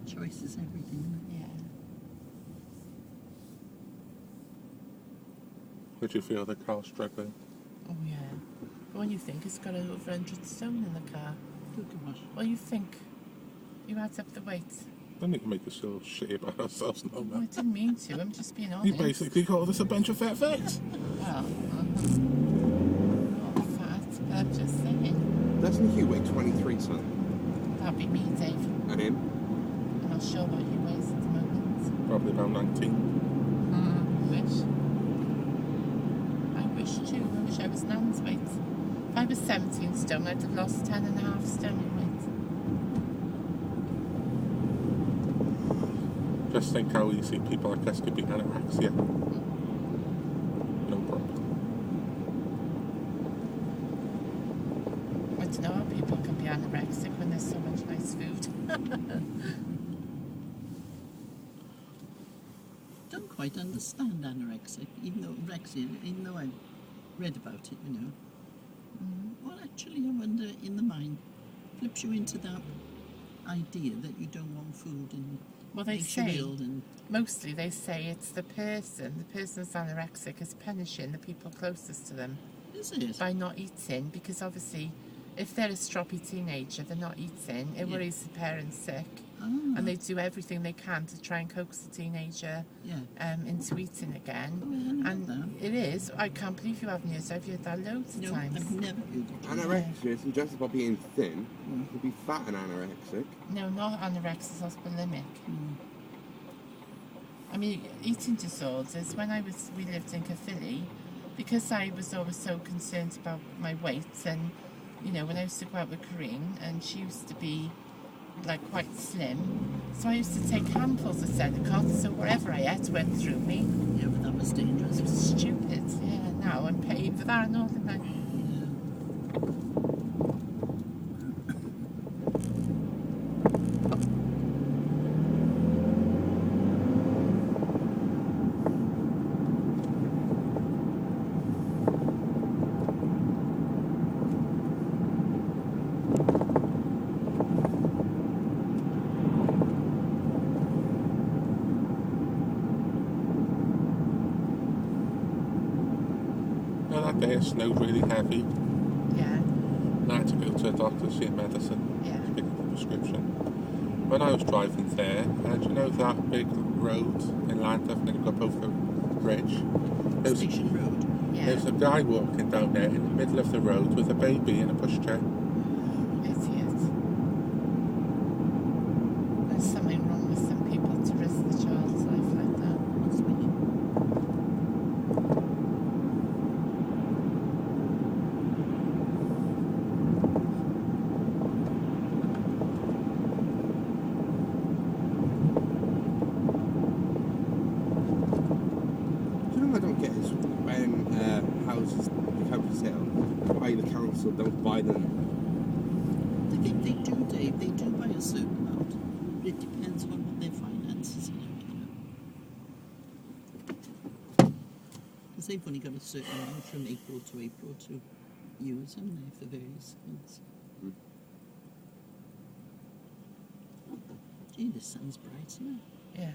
Choice is everything. Yeah. Would you feel the car struggling? Oh, yeah. But when you think it's got over 100 stone in the car, Oh gosh. well, you think you add up the weight. I don't need to make us feel shitty about ourselves, no, Oh, I man. didn't mean to. I'm just being honest. You basically called us a bunch of fat fucks. Well, not fat, but I'm just saying. Doesn't Hugh weigh 23, son? That'd be me, Dave. And him? I'm not sure what he weighs at the moment. Probably about 19. I wish too. I wish I was Nan's weight. If I was 17 stone, I'd have lost 10.5 stone in weight. Just think how easy people like us could be anorexia. No problem. I don't know how people can be anorexic when there's so much nice food. Don't quite understand anorexia, even though I've read about it, you know. Well, actually, I wonder, in the mind, flips you into that idea that you don't want food and Well, they makes you say, ill and mostly they say it's the person that's anorexic is punishing the people closest to them is it? by not eating, because obviously if they're a stroppy teenager, they're not eating, it Yeah. worries the parents sick, Ah, and they do everything they can to try and coax the teenager yeah. into eating again. Oh, I hadn't heard And that. it is, I can't believe you haven't heard, I've heard that loads of No, times. I've never heard it. Anorexia isn't just about being thin. You could be fat and anorexic. No, not anorexia, that's bulimic. Mm. I mean, eating disorders, we lived in Caerphilly, because I was always so concerned about my weight, and, you know, when I used to go out with Corinne, and she used to be, like, quite slim, so I used to take handfuls of Senecot, so whatever I ate went through me. Yeah, but that was dangerous. It was stupid, yeah, now I'm paying for that and all, don't I? Yeah. Now that day it snowed really heavy. Yeah, And I had to go to a doctor to see a medicine. yeah. To get the prescription. When I was driving there, and you know that big road in Llandaff, and then you got over the bridge? Station Road. Yeah, There's a guy walking down there in the middle of the road with a baby in a pushchair. idiot. There's something wrong with some people to risk the child's life like that. Must be. Do you know what I don't get is when houses become for sale, why the council don't buy them? I think they do, Dave. They do by a certain amount. But it depends on what their finances and everything are. Because they've only got a certain amount from April to April to use, haven't they, for various things. Gee, this sun's bright, isn't it? Yeah.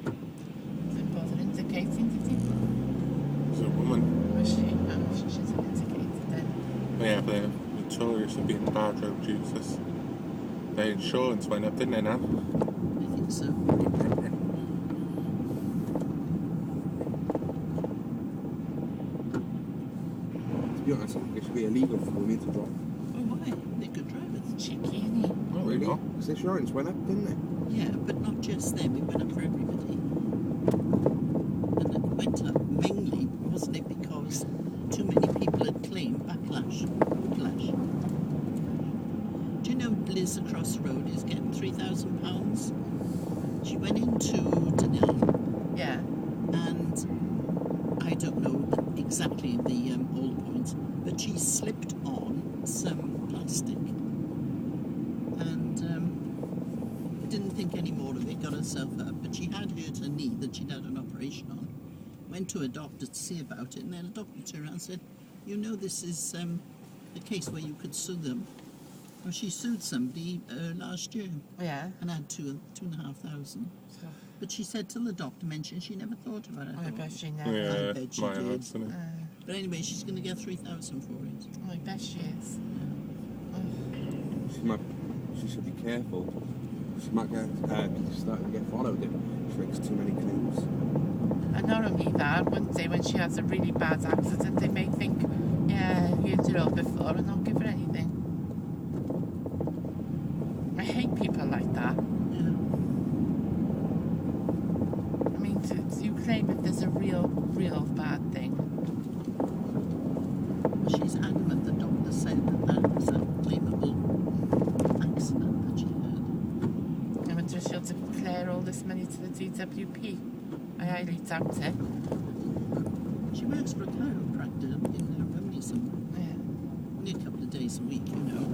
Didn't bother indicating, did he? There's a woman. Was she? Oh, she should have indicated then. Yeah, they're notorious for being bad road users. Their insurance went up, didn't they, now? I think so. To be honest, I think it should be illegal for women to drive. Oh, why? They're good drivers. Cheeky, isn't he? Oh, Really? no. Because insurance went up, didn't it? Yeah, but not just them. It went up for everybody. And it went up mainly, wasn't it, because too many people had claimed backlash £3,000. She went into Dunelm, Yeah. and I don't know exactly the all the points, but she slipped on some plastic and didn't think any more of it, got herself up, but she had hurt her knee that she'd had an operation on. Went to a doctor to see about it, and then a doctor turned around and said, you know, this is a case where you could sue them. Well, she sued somebody last year Yeah. and had 2,500. But she said till the doctor mentioned she never thought about it. I bet she never. Yeah, I bet she my did. isn't it? But anyway, she's going to get 3,000 for it. I bet she is. She should be careful. She might get starting to get followed if she makes too many claims. And not only that, one day when she has a really bad accident, they may think, yeah, you did it all before and not give her anything. I hate people like that. Yeah. I mean, you claim if there's a real bad thing. She's adamant the doctor said that was a claimable accident that she had. I wonder if she'll declare all this money to the DWP. I highly doubt it. She works for a chiropractor in her only only a couple of days a week, you know.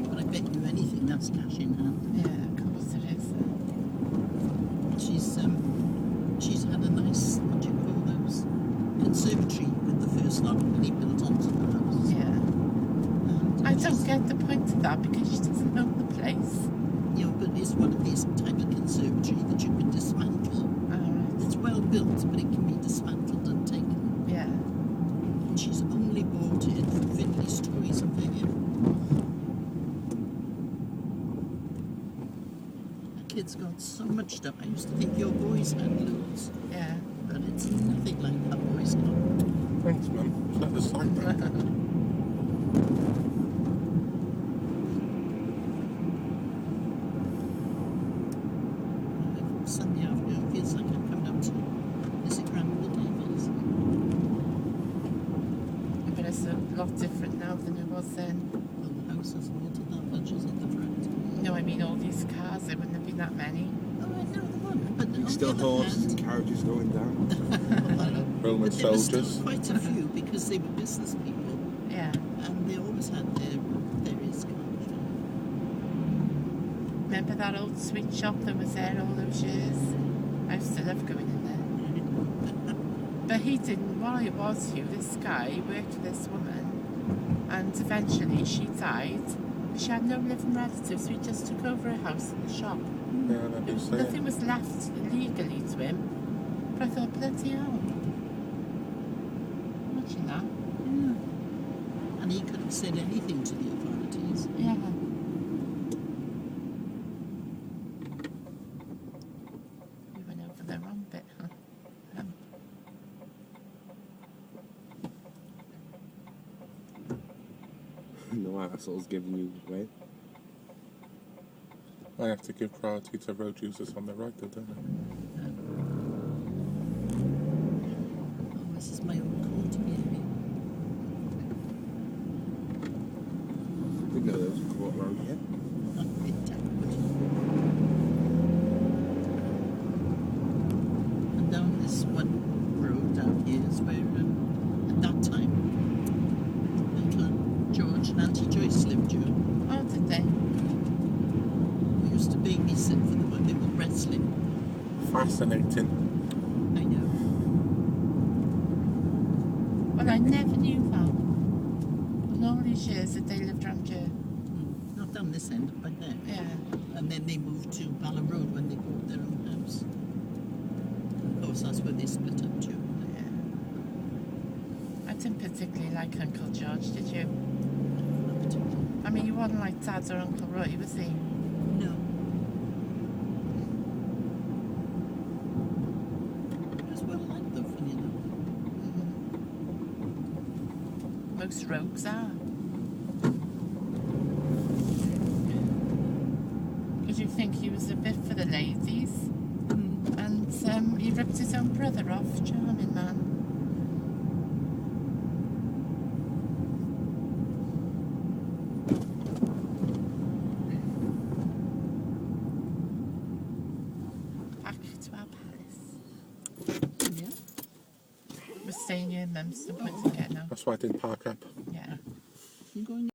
But I bet you anything that's cash in hand. Yeah, of course it is. She's had a nice, what do you call those, conservatory with the first lot really built onto the house. Yeah. And, I don't get the point of that because she doesn't know the place. You know, but it's one of these type of conservatory that you can dismantle. Alright. It's well built, but it can be dismantled and taken. Yeah. And she's only bought it for Finley's Toys and for him. The kid's got so much stuff. I used to think your boys had loads, Yeah. but it's nothing like that boys got. Thanks, man. Is that the sign back? Sunday afternoon feels like I'm coming up to visit Grandma Davies. But it's a lot different now than it was then. Well, the house hasn't altered that much, is it, the front? No, I mean all these cars, there wouldn't have been that many. Oh, I know the one, but on Still the other horses and hand, carriages going down. Roman but there were soldiers. still quite a few because they were business people Yeah. and they always had their is cars. Remember that old sweet shop that was there all those years? I used to love going in there. But he didn't, while it was you, this guy worked for this woman and eventually she died. She had no living relatives, so he just took over her house and the shop. Yeah, that do say Nothing it. was left legally to him. But I thought, bloody hell. Imagine that. Yeah. And he could have said anything to the authorities. Yeah. We went over the wrong bit, huh? No assholes giving you away. I have to give priority to road users on the right, though, don't I? Oh, this is my old court maybe. I didn't know there was a court around here. And down this one road down here is where, at that time, Uncle George and Auntie Joyce lived, you. Oh, did they? We used to babysit for them when they were wrestling. Fascinating. I know. Well, I never knew that. In all these years that they lived around here. Not down this end, but there. Yeah. And then they moved to Bala Road when they bought their own house. Of course, that's where they split up to. Yeah. I didn't particularly like Uncle George, did you? I mean, you wasn't like Dad or Uncle Roy, was he? No. It was well liked though, funny enough. Most rogues are. Because you think he was a bit for the ladies, and he ripped his own brother off. Charming man. We're staying here, Mum. So no point in getting out. That's why I didn't park up. Yeah. You going